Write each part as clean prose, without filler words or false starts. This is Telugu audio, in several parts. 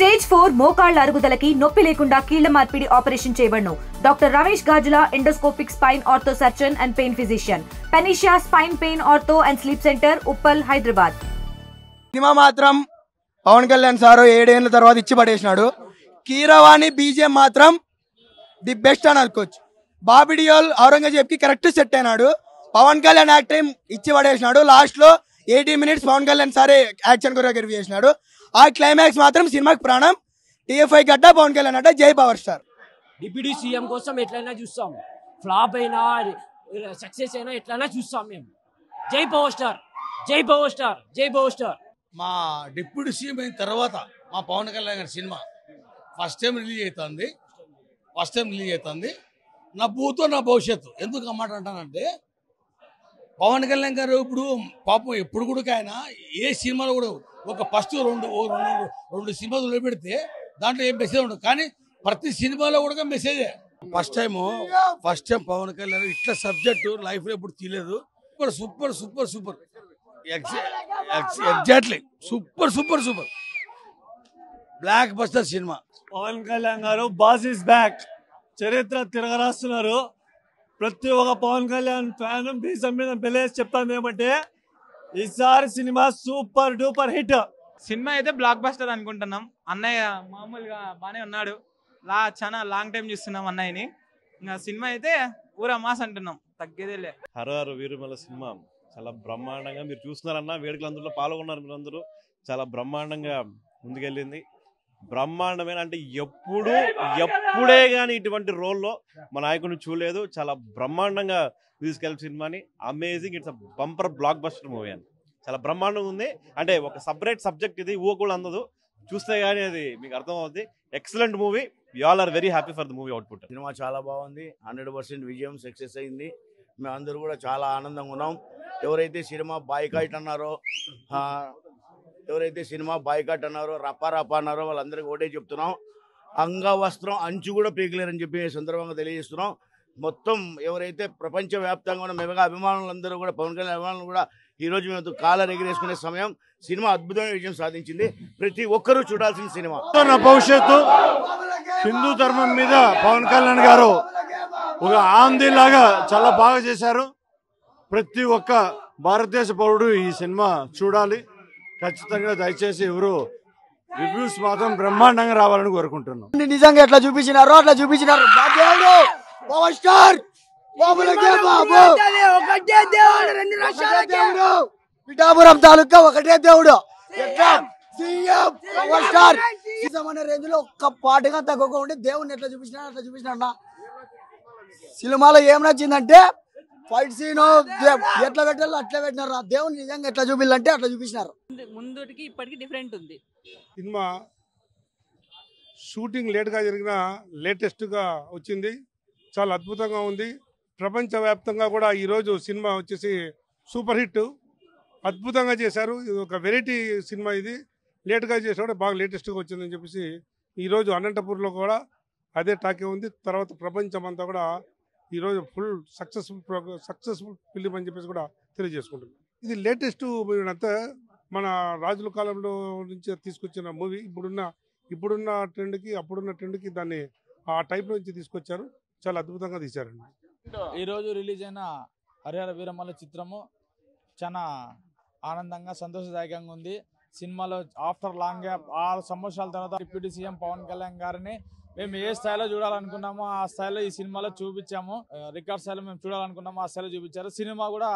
స్టేజ్ 4 మోకాళ్ల అరుగుదలకి నొప్పి లేకుండా కీళ్ల మార్పిడి ఆపరేషన్ చేయబడును. Doctor Ramesh Gajula, endoscopic spine ortho surgeon and pain physician, పెనిషియా spine pain ortho and sleep centre, Uppal, Hyderabad. Cinema మాత్రం పవన్ కళ్యాణ్ సారు 7 ఏళ్ల తర్వాత ఇచ్చి పడేసినాడు. కీరవాణి బీజేఎం మాత్రం ది బెస్ట్ అని అనుకోవచ్చు. బాబిడియోల్ ఔరంగజేబ్ కి కరెక్ట్ సెట్ అయినాడు. పవన్ కళ్యాణ్ యాక్టింగ్ ఇచ్చి పడేసినాడు. లాస్ట్ లో 80 minutes పవన్ కళ్యాణ్ సారే యాక్షన్ కొరియోగ్రఫీ చేసినాడు. ఆ క్లైమాక్స్ మాత్రం సినిమాకి ప్రాణం. టీఎఫ్ఐ గడ్డ, పవన్ కళ్యాణ్ అడ్డ, జై పవర్ స్టార్. డిప్యూటీ సీఎం కోసం ఎట్లయినా చూస్తాం, ఫ్లాప్ అయినా సక్సెస్ అయినా ఎట్లయినా చూస్తాం మేము. జై పవర్ స్టార్, జై పవర్ స్టార్, జై పవర్ స్టార్. మా డిప్యూటీ సీఎం అయిన తర్వాత మా పవన్ కళ్యాణ్ గారి సినిమా ఫస్ట్ టైం రిలీజ్ అవుతుంది. నా భూతో నా భవిష్యత్తు. ఎందుకు ఆ మాట అంటానంటే, పవన్ కళ్యాణ్ గారు ఇప్పుడు పాపం ఎప్పుడు కూడా ఆయన ఏ సినిమాలో కూడా ఒక ఫస్ట్ రెండు సినిమాలు వదిలిపెడితే దాంట్లో ఏం మెసేజ్ ఉండదు, కానీ ప్రతి సినిమాలో కూడా మెసేజే. ఫస్ట్ టైం పవన్ కళ్యాణ్ ఇట్లా సబ్జెక్టు లైఫ్లో ఎప్పుడు తీయలేదు. Super super super exactly super blockbuster సినిమా. Pawan Kalyan garu boss is back, చరిత్ర తిరగరాస్తున్నారు. ప్రతి ఒక్క పవన్ కళ్యాణ్ ఫ్యాన్ బీజం మీద బెలేసి చెప్తాను ఏమంటే, ఈసారి cinema super duper hit. Cinema అయితే బ్లాక్ బస్టర్ అనుకుంటున్నాం. అన్నయ్య మామూలుగా బాగానే ఉన్నాడు. చాలా లాంగ్ టైం చూస్తున్నాం అన్నయ్యని. ఇంకా సినిమా అయితే ఊరా మాస్ అంటున్నాం, తగ్గేదేలే. హరహర వీరమల సినిమా చాలా బ్రహ్మాండంగా మీరు చూస్తున్నారన్న, వేడుకలందరిలో పాల్గొన్నారు మీరందరూ. చాలా బ్రహ్మాండంగా ముందుకెళ్ళింది. బ్రహ్మాండమైన అంటే ఎప్పుడే కానీ ఇటువంటి రోల్లో మా నాయకుడిని చూడలేదు. చాలా బ్రహ్మాండంగా తీసుకెళ్ళి సినిమాని. Amazing, it's a bumper block buster movie అని చాలా బ్రహ్మాండంగా ఉంది. అంటే ఒక సపరేట్ సబ్జెక్ట్ ఇది, కూడా అందదు, చూస్తే కానీ అది మీకు అర్థం అవుతుంది. Excellent movie. You all are very happy for the movie output. సినిమా చాలా బాగుంది, 100% విజయం, సక్సెస్ అయింది. మేము అందరూ కూడా చాలా ఆనందంగా ఉన్నాం. ఎవరైతే సినిమా బాయ్కాట్ అన్నారో రప్పా అన్నారో వాళ్ళందరికీ ఒకటే చెప్తున్నాం, అంగవస్త్రం అంచు కూడా పీకలేరని చెప్పి సందర్భంగా తెలియజేస్తున్నాం. మొత్తం ఎవరైతే ప్రపంచవ్యాప్తంగా ఉన్న మెగా అభిమానులందరూ కూడా, పవన్ కళ్యాణ్ అభిమానులు కూడా ఈరోజు మేము కాలర్ ఎగిరేసుకునే సమయం. సినిమా అద్భుతమైన విజయం సాధించింది. ప్రతి ఒక్కరూ చూడాల్సిన సినిమా. నా భవిష్యత్తు హిందూ ధర్మం మీద పవన్ కళ్యాణ్ గారు ఒక ఆందీలాగా చాలా బాగా చేశారు. ప్రతి ఒక్క భారతదేశ పౌరుడు ఈ సినిమా చూడాలి ఖచ్చితంగా. దయచేసి ఎవరు రివ్యూస్ మాత్రం బ్రహ్మాండంగా రావాలని కోరుకుంటున్నాం. నిజంగా ఎట్లా చూపించినారో అట్లా చూపించినారు. పవర్ స్టార్ పిఠాపురం తాలూకా ఒకటే దేవుడు. పవర్ స్టార్ అనే రేంజ్ లో ఒక్క పాటగా తగ్గక ఉండి దేవుడిని ఎట్లా చూపించినారు అట్లా చూపించినారు. సినిమాలో ఏం నచ్చిందంటే ఫైట్ సీన్ ఎట్లా పెట్టాలో అట్లా పెట్టినారు. ఆ దేవుని నిజంగా ఎట్లా చూపించాలంటే అట్లా చూపించినారు. ముందుకి ఇప్పటికి డిఫరెంట్ ఉంది. సినిమా షూటింగ్ లేట్గా జరిగిన లేటెస్ట్గా వచ్చింది, చాలా అద్భుతంగా ఉంది. ప్రపంచవ్యాప్తంగా కూడా ఈరోజు సినిమా వచ్చేసి సూపర్ హిట్, అద్భుతంగా చేశారు. ఇది ఒక వెరైటీ సినిమా. ఇది లేట్గా చేసినప్పుడు బాగా లేటెస్ట్గా వచ్చిందని చెప్పేసి ఈరోజు అనంతపూర్లో కూడా అదే టాకే ఉంది. తర్వాత ప్రపంచం అంతా కూడా ఈరోజు ఫుల్ సక్సెస్ఫుల్ ఫిలిం అని చెప్పేసి కూడా తెలియజేసుకుంటుంది. ఇది లేటెస్ట్ మూవీ అంతా మన రాజుల కాలంలో నుంచి తీసుకొచ్చిన మూవీ. ఇప్పుడున్న ట్రెండ్కి అప్పుడున్న ట్రెండ్కి దాన్ని ఆ టైప్ నుంచి తీసుకొచ్చారు. చాలా అద్భుతంగా తీశారండి. ఈరోజు రిలీజ్ అయిన హరిహర వీరమల్ల చిత్రము చాలా ఆనందంగా సంతోషదాయకంగా ఉంది. సినిమాలో ఆఫ్టర్ లాంగ్ గ్యాప్ 6 సంవత్సరాల తర్వాత డిప్యూటీ సీఎం పవన్ కళ్యాణ్ గారిని మేము ఏ స్థాయిలో చూడాలనుకున్నామో ఆ స్థాయిలో ఈ సినిమాలో చూపించాము. రికార్డ్ స్థాయిలో మేము చూడాలనుకున్నామో ఆ స్థాయిలో చూపించారు. సినిమా కూడా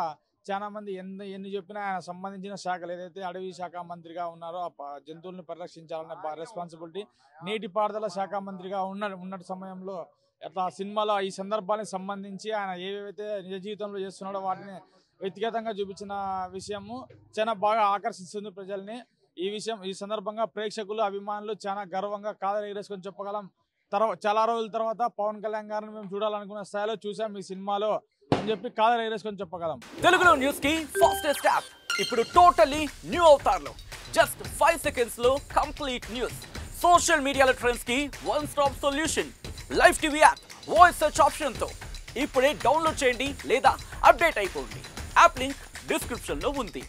చాలా మంది ఎన్ని చెప్పినా ఆయన సంబంధించిన శాఖలు ఏదైతే అటవీ శాఖ మంత్రిగా ఉన్నారో ఆ జంతువుల్ని పరిరక్షించాలనే రెస్పాన్సిబిలిటీ, నీటిపారుదల శాఖ మంత్రిగా ఉన్న సమయంలో అట్లా సినిమాలో ఈ సందర్భానికి సంబంధించి ఆయన ఏవైతే నిజ జీవితంలో చేస్తున్నాడో వాటిని వ్యక్తిగతంగా చూపించిన విషయము చాలా బాగా ఆకర్షిస్తుంది ప్రజల్ని. ఈ సందర్భంగా ప్రేక్షకులు, అభిమానులు చాలా గర్వంగా కాదని ఎగరేసుకొని చెప్పగలం. చాలా రోజుల తర్వాత పవన్ కళ్యాణ్ గారిని మేము చూడాలనుకున్న స్థాయిలో చూసాం ఈ సినిమాలో అని చెప్పి కాదని ఎగరేసుకొని చెప్పగలం. తెలుగులో న్యూస్ కి ఫాస్టెస్ట్ యాప్ ఇప్పుడు టోటల్లీ న్యూ అవతార్లో జస్ట్ 5 seconds లో కంప్లీట్ న్యూస్, సోషల్ మీడియాలో ట్రెండ్స్ కి one stop solution, live TV app, voice search option తో ఇప్పుడే డౌన్లోడ్ చేయండి లేదా అప్డేట్ అయిపోండి. యాప్ లింక్ డిస్క్రిప్షన్ లో ఉంది.